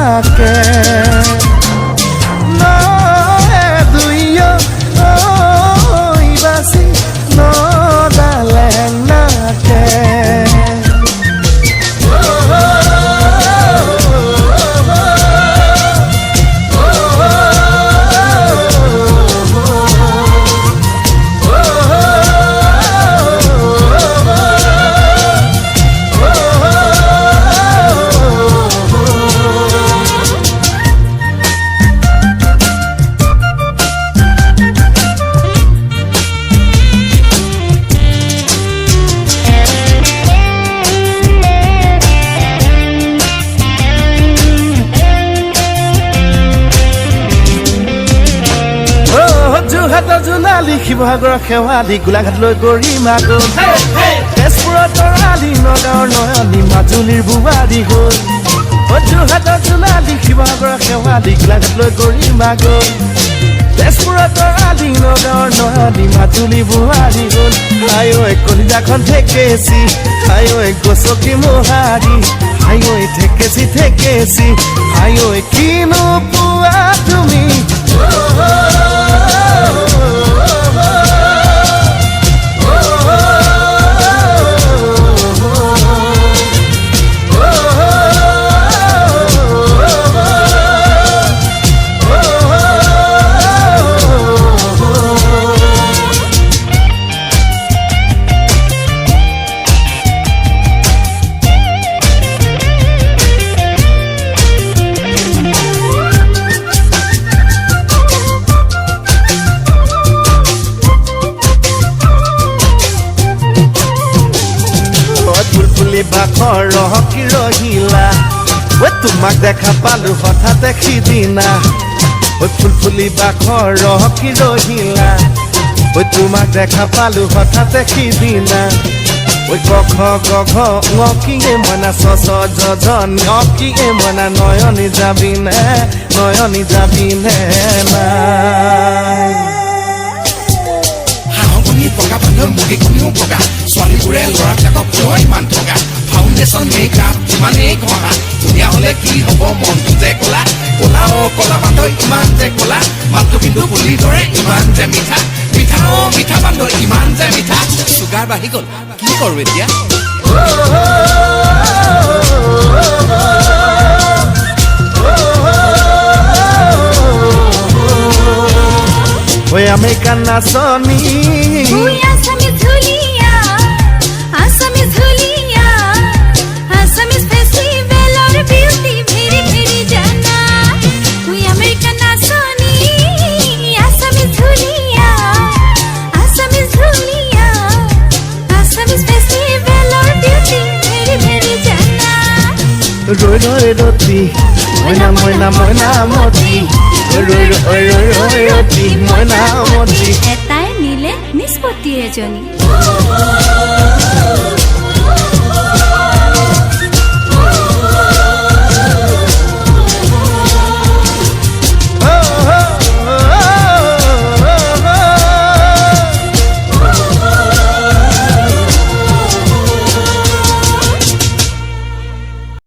থাকে নয়ে দুইয় বাসি নদালে নাকে জোনালী শিৱসাগৰৰ শেৱালি গোলাঘাটলৈ গৰিমা গ'ল তেজপুৰৰ তৰালি নগাঁৱৰ নয়নী মাজুলীৰ বোৱাৰী হ'ল যোৰহাটৰ জোনালী শিৱসাগৰৰ শেৱালি গোলাঘাটলৈ গৰিমা গ'ল তেজপুৰৰ তৰালি নগাঁৱৰ নয়নী মাজুলী বোৱাৰী হ'ল আই ঐ কলিজাখন ঠেকেচি আই ঐ গছকি মোহাৰি আই ঐ ঠেকেচি ঠেকেচি আই ঐ কিনো পোৱা তুমি বাখৰ ৰহকি ৰহিলা ঐ তোমাক দেখা পালো হঠাতে সিদিনা ঐ ফুলফুলি বাখৰ ৰহকি ৰহিলা ঐ তোমাক দেখা পালো হঠাতে সিদিনা ঐ কখ গঘ ngকিয়ে মনা চচ যজ ngকিয়ে মনা নয়নী যাবিনে নাই হাঁহনি বগা বান্ধৰ মুগী কণীও বগা ছোৱালীবোৰে ল'ৰাবিলাকক কিয় ইমান ঠগা ফাউণ্ডেশ্যন মেকআপ ইমানেই ঘঁহা ধুনীয়া হ'লে কি হ'ব মনটো যে ক'লা ক'লা ক'লা বান্ধ ইমান যে ক'লা মাতটো কিন্তু পুলিৰ দৰে ইমান যে মিঠা মিঠা মিঠা বান্ধ ইমান যে মিঠা চুগাৰ বাঢ়ি গ'ল কি কৰোঁ এতিয়া ঐ আমেৰিকান নাচনী ৰৈ ৰৈ ৰতি মইনা মইনা মইনা মতি ৰৈ ৰৈ ৰৈ ৰতি মইনা মতি এটাই নিলে নিষ্পত্তি এজনী